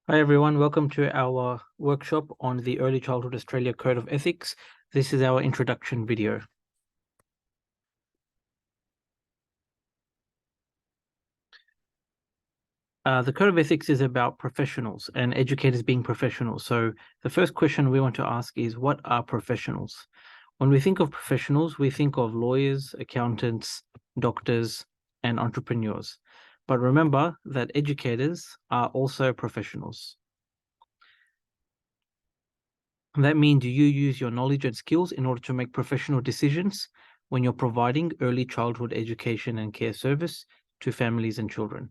Hi everyone, welcome to our workshop on the Early Childhood Australia Code of Ethics. This is our introduction video. The Code of Ethics is about professionals and educators being professionals. So the first question we want to ask is, what are professionals? When we think of professionals, we think of lawyers, accountants, doctors, and entrepreneurs. But remember that educators are also professionals. That means you use your knowledge and skills in order to make professional decisions when you're providing early childhood education and care service to families and children.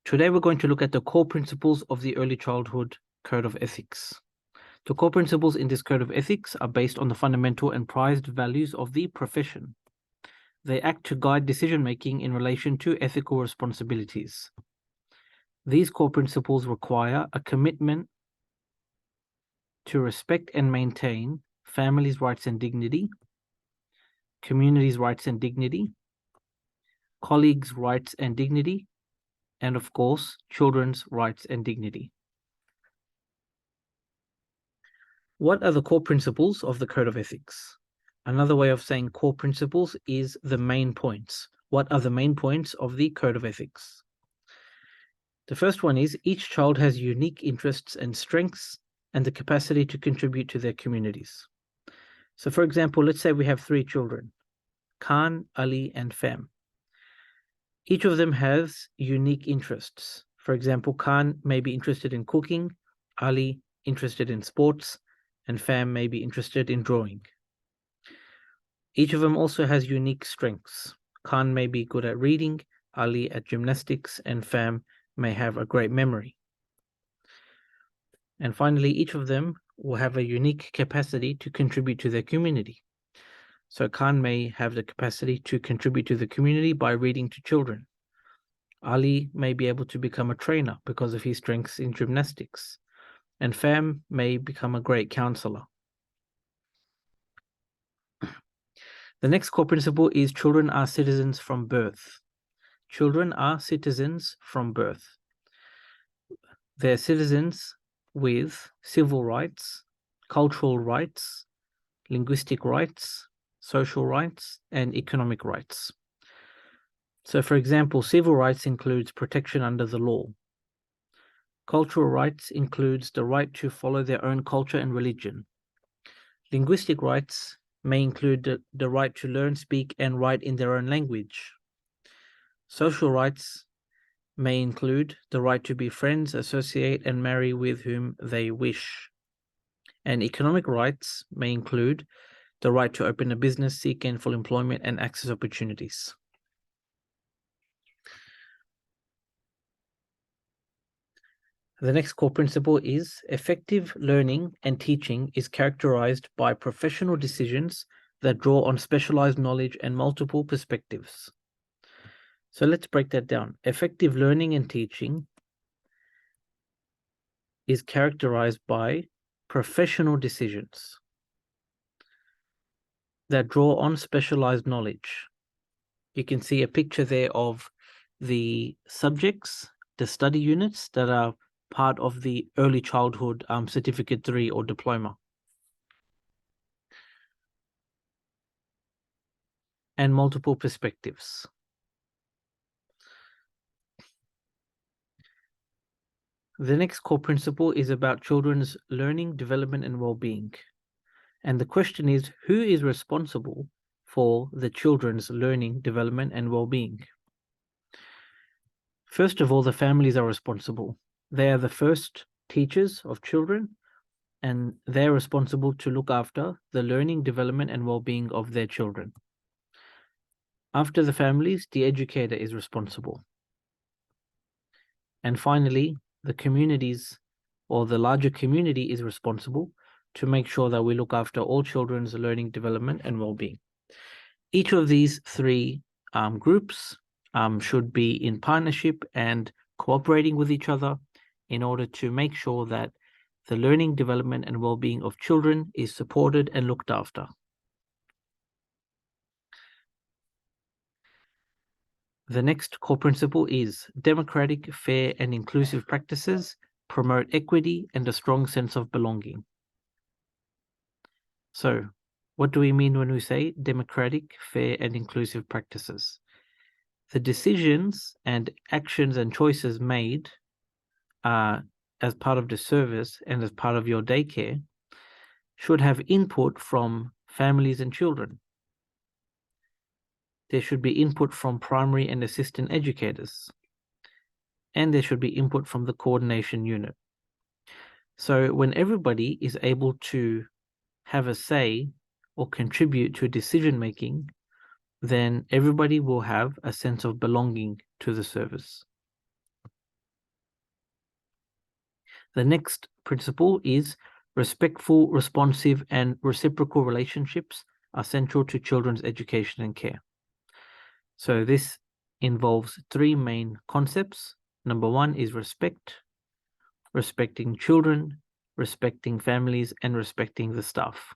Today, we're going to look at the core principles of the Early Childhood Code of Ethics. The core principles in this Code of Ethics are based on the fundamental and prized values of the profession. They act to guide decision-making in relation to ethical responsibilities. These core principles require a commitment to respect and maintain families' rights and dignity, communities' rights and dignity, colleagues' rights and dignity, and of course, children's rights and dignity. What are the core principles of the Code of Ethics? Another way of saying core principles is the main points. What are the main points of the Code of Ethics? The first one is each child has unique interests and strengths and the capacity to contribute to their communities. So for example, let's say we have 3 children, Khan, Ali, and Fam. Each of them has unique interests. For example, Khan may be interested in cooking, Ali interested in sports, and Fam may be interested in drawing. Each of them also has unique strengths. Khan may be good at reading, Ali at gymnastics, and Fam may have a great memory. And finally, each of them will have a unique capacity to contribute to their community. So Khan may have the capacity to contribute to the community by reading to children. Ali may be able to become a trainer because of his strengths in gymnastics. And Fam may become a great counselor. The next core principle is children are citizens from birth. Children are citizens from birth. They're citizens with civil rights, cultural rights, linguistic rights, social rights, and economic rights. So, for example, civil rights includes protection under the law. Cultural rights includes the right to follow their own culture and religion. Linguistic rights may include the right to learn, speak, and write in their own language. Social rights may include the right to be friends, associate, and marry with whom they wish. And economic rights may include the right to open a business, seek gainful employment, and access opportunities. The next core principle is effective learning and teaching is characterized by professional decisions that draw on specialized knowledge and multiple perspectives. So let's break that down. Effective learning and teaching is characterized by professional decisions that draw on specialized knowledge. You can see a picture there of the subjects, the study units that are part of the Early Childhood Certificate 3 or diploma. And multiple perspectives. The next core principle is about children's learning, development, and well-being. And the question is, who is responsible for the children's learning, development, and well-being? First of all, the families are responsible. They are the first teachers of children, and they're responsible to look after the learning, development, and well-being of their children. After the families, the educator is responsible. And finally, the communities or the larger community is responsible to make sure that we look after all children's learning, development, and well-being. Each of these 3 groups should be in partnership and cooperating with each other in order to make sure that the learning, development, and well-being of children is supported and looked after. The next core principle is democratic, fair, and inclusive practices promote equity and a strong sense of belonging. So, what do we mean when we say democratic, fair, and inclusive practices? The decisions and actions and choices made as part of the service and as part of your daycare should have input from families and children. There should be input from primary and assistant educators. And there should be input from the coordination unit. So when everybody is able to have a say or contribute to decision making, then everybody will have a sense of belonging to the service. The next principle is respectful, responsive, and reciprocal relationships are central to children's education and care. So this involves three main concepts. Number one is respect, respecting children, respecting families, and respecting the staff.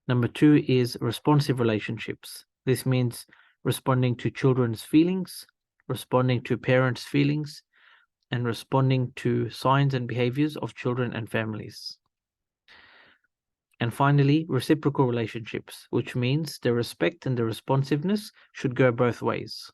Number two is responsive relationships. This means responding to children's feelings, responding to parents' feelings, and responding to signs and behaviors of children and families. And finally, reciprocal relationships, which means the respect and the responsiveness should go both ways.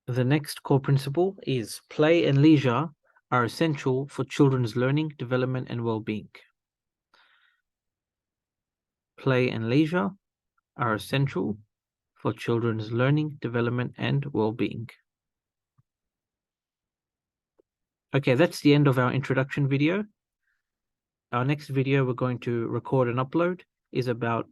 The next core principle is play and leisure are essential for children's learning, development, and well-being. Play and leisure are essential for children's learning, development, and well-being. Okay, that's the end of our introduction video. Our next video we're going to record and upload is about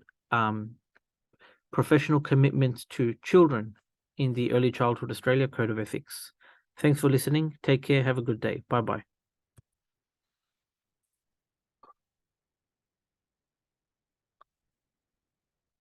professional commitments to children in the Early Childhood Australia Code of Ethics. Thanks for listening. Take care. Have a good day. Bye-bye.